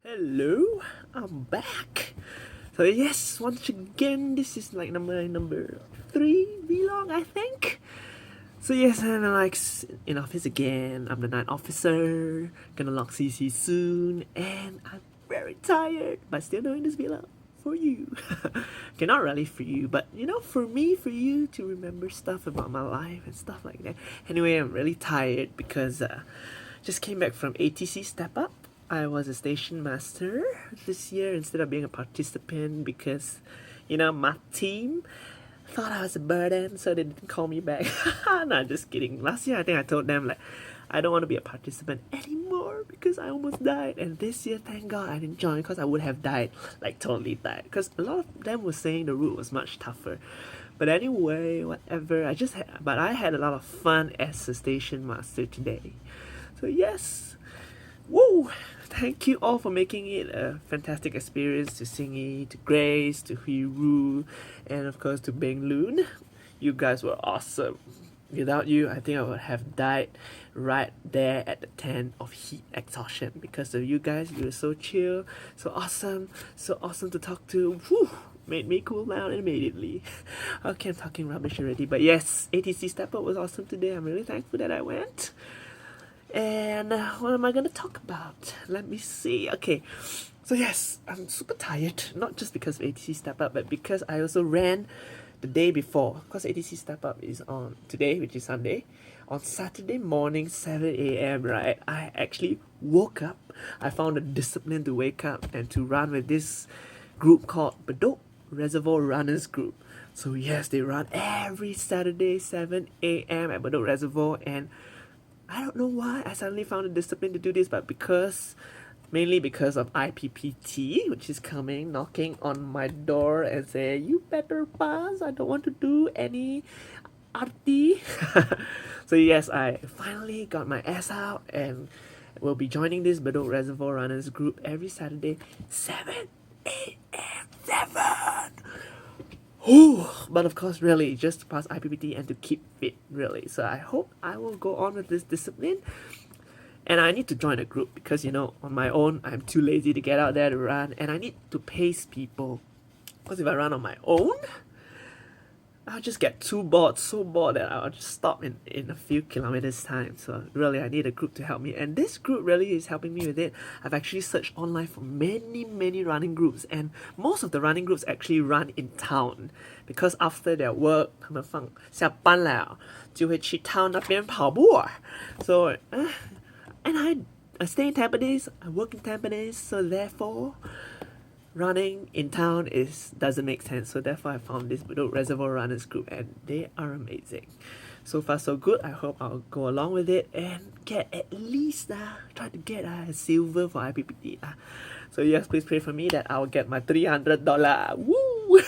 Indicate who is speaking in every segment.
Speaker 1: Hello, I'm back. So yes, once again, this is like number 3 vlog, I think. So yes, and I'm like in office again. I'm the night officer. Gonna log CC soon, and I'm very tired, but still doing this vlog for you. Okay, not really for you, but for me, for you to remember stuff about my life and stuff like that. Anyway, I'm really tired because just came back from ATC Step Up. I was a station master this year instead of being a participant because, my team thought I was a burden, so they didn't call me back. No, just kidding. Last year, I think I told them, I don't want to be a participant anymore because I almost died. And this year, thank God I didn't join because I would have died, totally died. Because a lot of them were saying the route was much tougher. But anyway, whatever. But I had a lot of fun as a station master today. So yes, woo! Thank you all for making it a fantastic experience, to Singy, to Grace, to Hiru, and of course to Beng Loon. You guys were awesome. Without you, I think I would have died right there at the tent of heat exhaustion. Because of you guys, you were so chill, so awesome to talk to. Whew! Made me cool down immediately. Okay, I'm talking rubbish already, but yes, ATC Step Up was awesome today. I'm really thankful that I went. And what am I gonna talk about? Let me see. Okay, so yes, I'm super tired. Not just because of ATC Step Up, but because I also ran the day before. Because ATC Step Up is on today, which is Sunday. On Saturday morning, 7 a.m., right, I actually woke up. I found the discipline to wake up and to run with this group called Bedok Reservoir Runners Group. So yes, they run every Saturday, 7 a.m. at Bedok Reservoir, and I don't know why I suddenly found the discipline to do this, but mainly because of IPPT, which is coming, knocking on my door and say, you better pass, I don't want to do any arty. So yes, I finally got my ass out and will be joining this Bedok Reservoir Runners group every Saturday, 7 a.m. 7! But of course, really, just to pass IPPT and to keep fit, really. So I hope I will go on with this discipline. And I need to join a group because, on my own, I'm too lazy to get out there to run. And I need to pace people. Because if I run on my own, I'll just get so bored that I'll just stop in a few kilometers time. So really, I need a group to help me. And this group really is helping me with it. I've actually searched online for many running groups. And most of the running groups actually run in town. Because after their work, 他们下班了就会去 town 那边跑步. So, and I stay in Tampines, I work in Tampines, so therefore running in town doesn't make sense. So therefore I found this Bedok Reservoir Runners group and they are amazing. So far so good. I hope I'll go along with it and get at least try to get a silver for IPPT. So yes, please pray for me that I'll get my $300. Woo!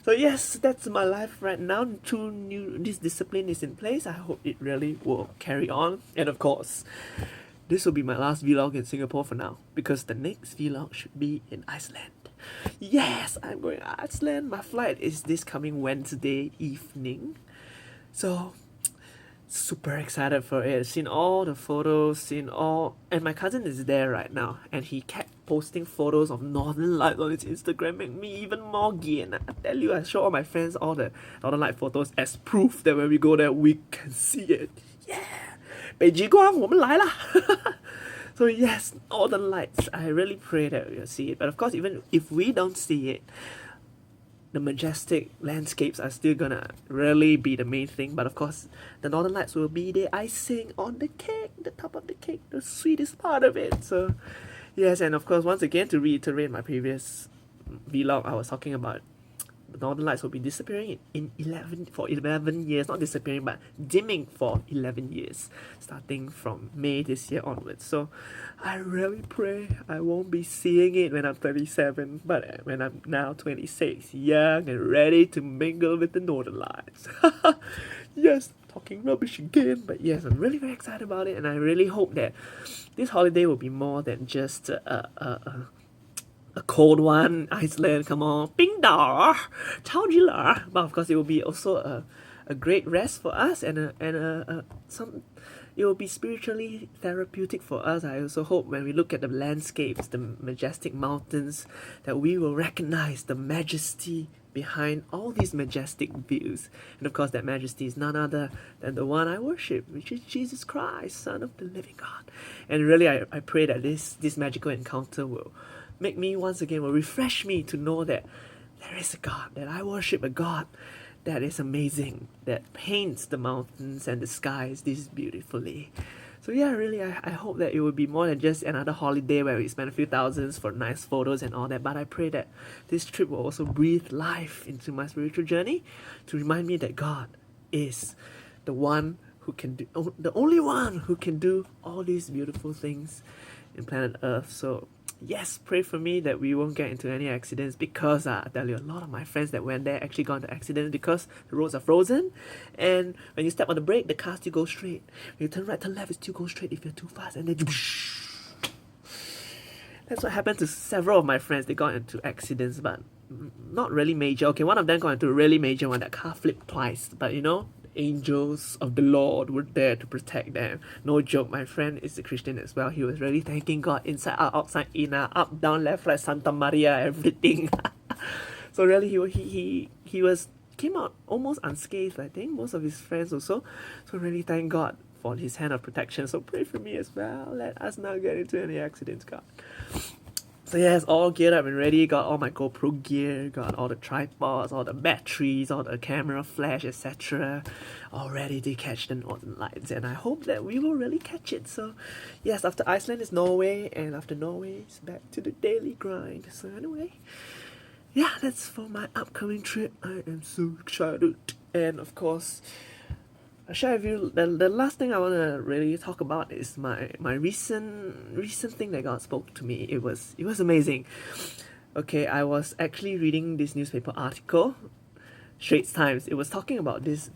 Speaker 1: So yes, that's my life right now. This discipline is in place. I hope it really will carry on. And of course, this will be my last vlog in Singapore for now, because the next vlog should be in Iceland. Yes, I'm going to Iceland. My flight is this coming Wednesday evening. So, super excited for it. Seen all the photos, and my cousin is there right now, and he kept posting photos of Northern Lights on his Instagram, make me even more gien. I tell you, I show all my friends all the Northern Light photos as proof that when we go there, we can see it. Yeah! 北极光我们来啦 So yes, Northern Lights. I really pray that we'll see it. But of course, even if we don't see it, the majestic landscapes are still gonna really be the main thing. But of course, the Northern Lights will be the icing on the cake, the top of the cake, the sweetest part of it. So yes, and of course, once again, to reiterate my previous vlog, I was talking about the Northern Lights will be disappearing for 11 years. Not disappearing, but dimming for 11 years, starting from May this year onwards. So I really pray I won't be seeing it when I'm 37, but when I'm now 26, young and ready to mingle with the Northern Lights. Yes, talking rubbish again, but yes, I'm really very excited about it, and I really hope that this holiday will be more than just a cold one. Iceland, come on, Pingdar, But of course, it will be also a great rest for us and some it will be spiritually therapeutic for us. I also hope when we look at the landscapes, the majestic mountains, that we will recognize the majesty behind all these majestic views. And of course, that majesty is none other than the one I worship, which is Jesus Christ, Son of the living God. And really, I pray that this magical encounter will make me once again, will refresh me to know that there is a God, that I worship a God that is amazing, that paints the mountains and the skies this beautifully. So yeah, really, I hope that it will be more than just another holiday where we spend a few thousands for nice photos and all that, but I pray that this trip will also breathe life into my spiritual journey to remind me that God is the one who can do, the only one who can do all these beautiful things in planet Earth. So yes, pray for me that we won't get into any accidents, because I tell you, a lot of my friends that went there actually got into accidents because the roads are frozen, and when you step on the brake, the car still goes straight. When you turn right, turn left, it still goes straight if you're too fast, and then that's what happened to several of my friends. They got into accidents, but not really major. Okay, one of them got into a really major one. That car flipped twice, but you know, angels of the Lord were there to protect them. No joke, my friend is a Christian as well. He was really thanking God inside out, outside in, up, down, left, right, Santa Maria, everything. So really, he was came out almost unscathed. I think most of his friends also. So really, thank God for His hand of protection. So pray for me as well. Let us not get into any accidents, God. So yes, all geared up and ready, got all my GoPro gear, got all the tripods, all the batteries, all the camera flash, etc. all ready to catch the northern lights, and I hope that we will really catch it. So yes, after Iceland is Norway, and after Norway it's back to the daily grind. So anyway, yeah, that's for my upcoming trip. I am so excited. And of course, I'll share with you the last thing I want to really talk about is my recent thing that God spoke to me. It was amazing. Okay, I was actually reading this newspaper article, Straits Times. It was talking about this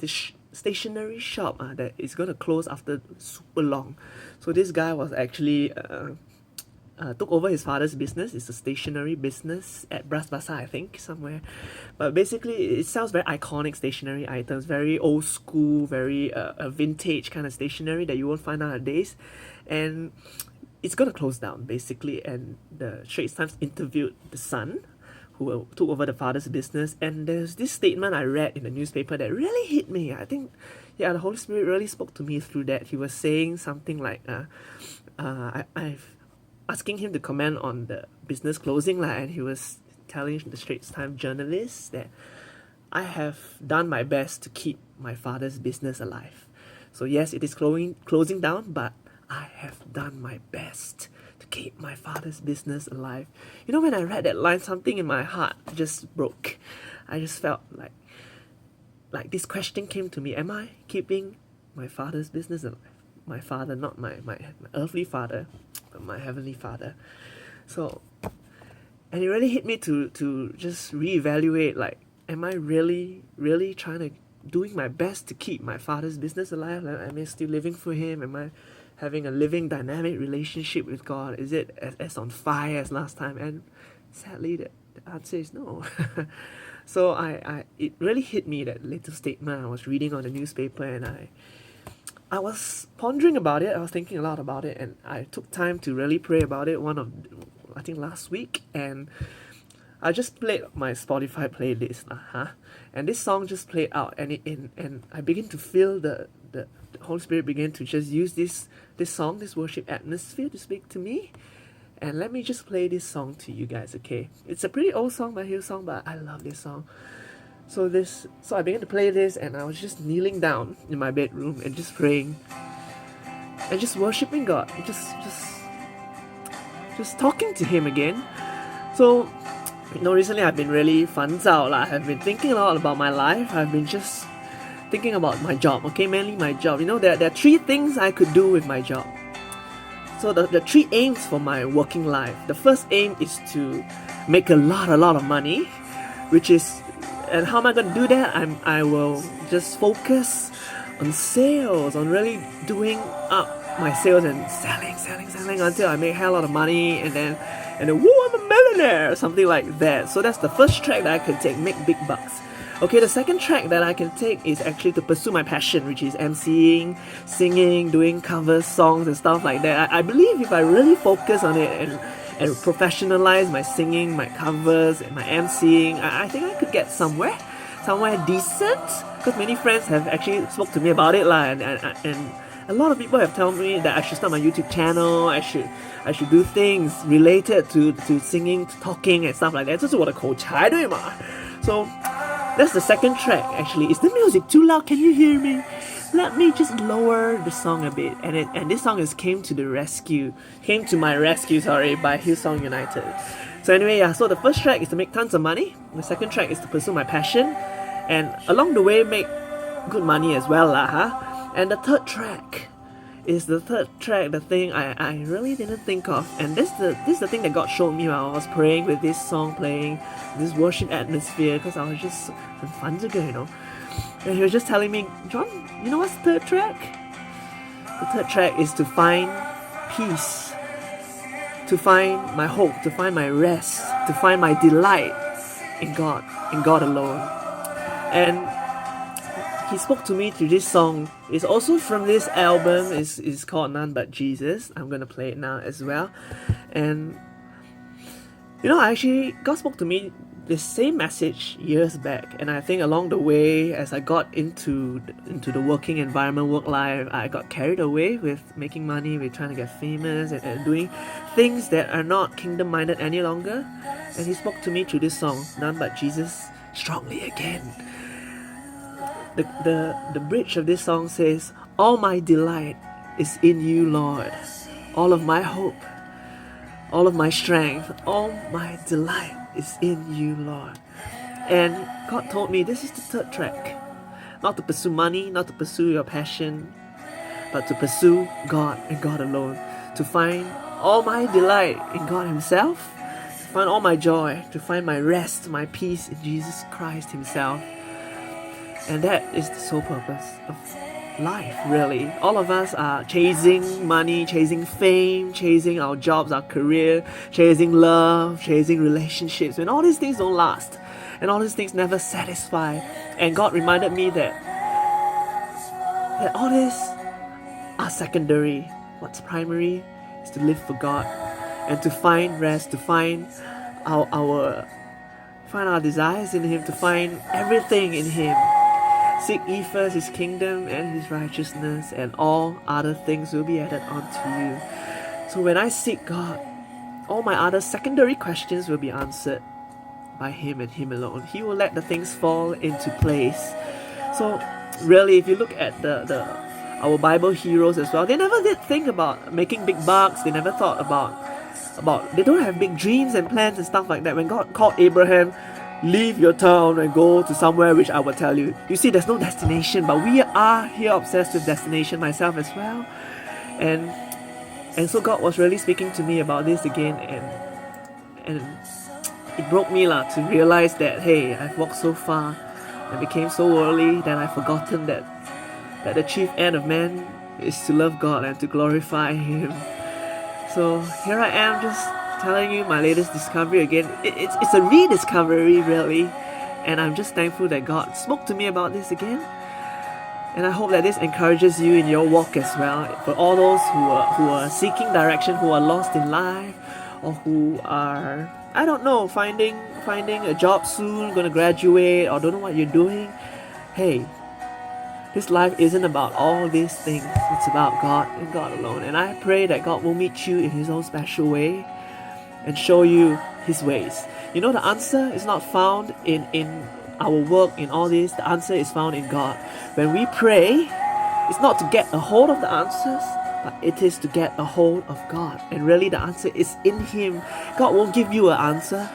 Speaker 1: stationery shop that is going to close after super long. So this guy was actually took over his father's business. It's a stationery business at Bras Basah, I think, somewhere. But basically, it sells very iconic stationery items, very old school, very vintage kind of stationery that you won't find nowadays. And it's going to close down, basically. And the Straits Times interviewed the son, who took over the father's business. And there's this statement I read in the newspaper that really hit me. I think, yeah, the Holy Spirit really spoke to me through that. He was saying something like, I've asking him to comment on the business closing, and he was telling the Straits Times journalist that I have done my best to keep my father's business alive. So yes, it is closing down, but I have done my best to keep my father's business alive. You know, when I read that line, something in my heart just broke. I just felt like this question came to me: am I keeping my father's business alive? My father, not my earthly father, but my heavenly Father. So, and it really hit me to just reevaluate, am I really trying to doing my best to keep my father's business alive? Am I still living for him? Am I having a living dynamic relationship with God? Is it as on fire as last time? And sadly, the answer is no. So it really hit me, that little statement I was reading on the newspaper, and I was pondering about it. I was thinking a lot about it, and I took time to really pray about it. I think last week, and I just played my Spotify playlist, and this song just played out, and I began to feel the Holy Spirit began to just use this song, this worship atmosphere to speak to me. And let me just play this song to you guys, okay? It's a pretty old song by Hillsong, but I love this song. So I began to play this, and I was just kneeling down in my bedroom and just praying and just worshiping God, just talking to Him again. So, recently I've been really 烦躁 lah. I've been thinking a lot about my life. I've been just thinking about my job, okay, mainly my job. There are 3 things I could do with my job. So the 3 aims for my working life. The first aim is to make a lot of money, and how am I going to do that? I will just focus on sales, on really doing up my sales and selling until I make a hell lot of money, and then woo, I'm a millionaire, something like that. So that's the first track that I could take, make big bucks. Okay, the second track that I can take is actually to pursue my passion, which is MCing, singing, doing cover songs and stuff like that. I believe if I really focus on it and professionalize my singing, my covers, and my MCing, I think I could get somewhere decent. Because many friends have actually spoke to me about it lah, and a lot of people have told me that I should start my YouTube channel. I should do things related to singing, to talking and stuff like that. 这是我的口才对吗? So that's the second track actually. Is the music too loud? Can you hear me? Let me just lower the song a bit. And this song came to my rescue, by Hillsong United. So anyway, yeah, so the first track is to make tons of money. The second track is to pursue my passion. And along the way make good money as well lah, huh? And the third track is the thing I really didn't think of. And this is the thing that God showed me while I was praying with this song playing, this worship atmosphere, because I was just fun to go, you know. And he was just telling me, John, you know what's the third track? The third track is to find peace, to find my hope, to find my rest, to find my delight in God alone. And he spoke to me through this song. It's also from this album. It's called None But Jesus. I'm gonna play it now as well. And you know, God spoke to me the same message years back, and I think along the way, as I got into the working environment, work life, I got carried away with making money, with trying to get famous, and doing things that are not kingdom-minded any longer. And he spoke to me through this song, None But Jesus, strongly again. The bridge of this song says, all my delight is in you, Lord. All of my hope, all of my strength, all my delight is in you, Lord. And God told me this is the third track. Not to pursue money, not to pursue your passion, but to pursue God and God alone. To find all my delight in God Himself, to find all my joy, to find my rest, my peace in Jesus Christ Himself. And that is the sole purpose of life, really. All of us are chasing money, chasing fame, chasing our jobs, our career, chasing love, chasing relationships. And all these things don't last. And all these things never satisfy. And God reminded me that all these are secondary. What's primary is to live for God and to find rest, to find our desires in Him, to find everything in Him. Seek ye first His kingdom and His righteousness, and all other things will be added unto you. So when I seek God, all my other secondary questions will be answered by Him and Him alone. He will let the things fall into place. So really, if you look at our Bible heroes as well, they never did think about making big bucks. They never thought about they don't have big dreams and plans and stuff like that. When God called Abraham, leave your town and go to somewhere which I will tell you. You see, there's no destination, but we are here obsessed with destination, myself as well. And so God was really speaking to me about this again, and it broke me to realize that, hey, I've walked so far and became so worldly that I've forgotten that the chief end of man is to love God and to glorify Him. So here I am, just telling you my latest discovery again. It's a rediscovery, really, and I'm just thankful that God spoke to me about this again. And I hope that this encourages you in your walk as well. For all those who are seeking direction, who are lost in life, or who are, I don't know, finding a job soon, gonna graduate, or don't know what you're doing. Hey, this life isn't about all these things. It's about God and God alone. And I pray that God will meet you in His own special way and show you His ways. You know, the answer is not found in our work, in all this. The answer is found in God. When we pray, it's not to get a hold of the answers, but it is to get a hold of God. And really the answer is in Him. God won't give you an answer.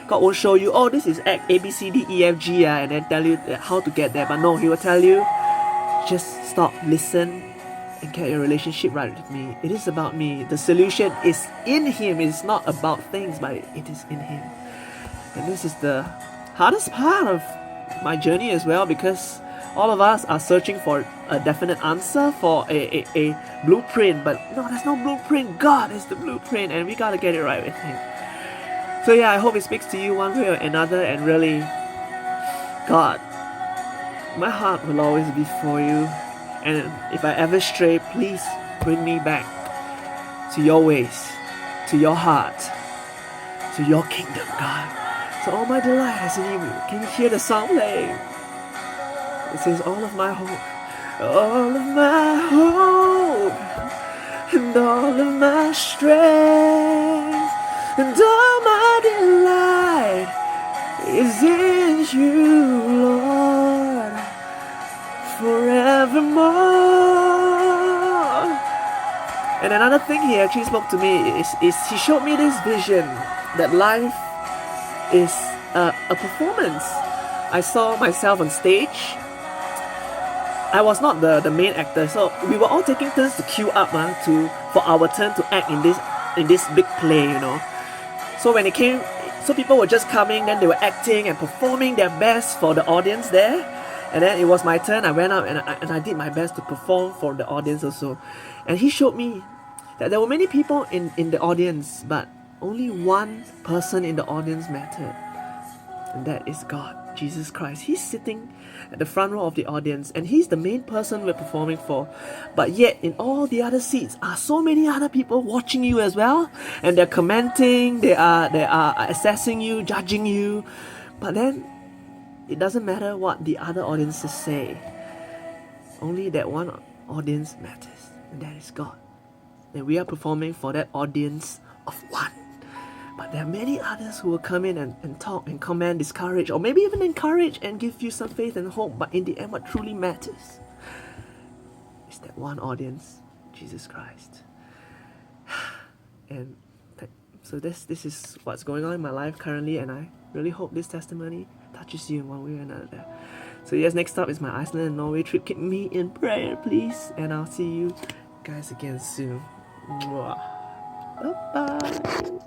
Speaker 1: God won't show you, oh, this is act A, B, C, D, E, F, G, and then tell you how to get there. But no, He will tell you, just stop, listen, and get your relationship right with me. It is about me. The solution is in Him. It is not about things, but it is in Him. And this is the hardest part of my journey as well, because all of us are searching for a definite answer, for a blueprint. But no, there's no blueprint. God is the blueprint, and we gotta get it right with Him. So yeah, I hope it speaks to you one way or another, and really, God my heart will always be for you. And if I ever stray, please bring me back to your ways, to your heart, to your kingdom, God. So all my delight is in you. Can you hear the song playing? It says, all of my hope, all of my hope, and all of my strength, and all my delight is in you, Lord, forevermore. And another thing he actually spoke to me is he showed me this vision that life is a performance. I saw myself on stage. I was not the main actor, so we were all taking turns to queue up for our turn to act in this big play, you know. So when it came, so people were just coming, then they were acting and performing their best for the audience there. And then it was my turn. I went up and I did my best to perform for the audience also. And he showed me that there were many people in the audience, but only one person in the audience mattered. And that is God, Jesus Christ. He's sitting at the front row of the audience, and he's the main person we're performing for. But yet, in all the other seats are so many other people watching you as well, and they're commenting, they are assessing you, judging you. But then, it doesn't matter what the other audiences say. Only that one audience matters, and that is God. And we are performing for that audience of one. But there are many others who will come in and talk and comment, discourage, or maybe even encourage and give you some faith and hope. But in the end, what truly matters is that one audience, Jesus Christ. And so this is what's going on in my life currently, and I really hope this testimony touches you in one way or another. So yes, next up is my Iceland and Norway trip. Keep me in prayer, please, and I'll see you guys again soon. Mwah. Bye-bye.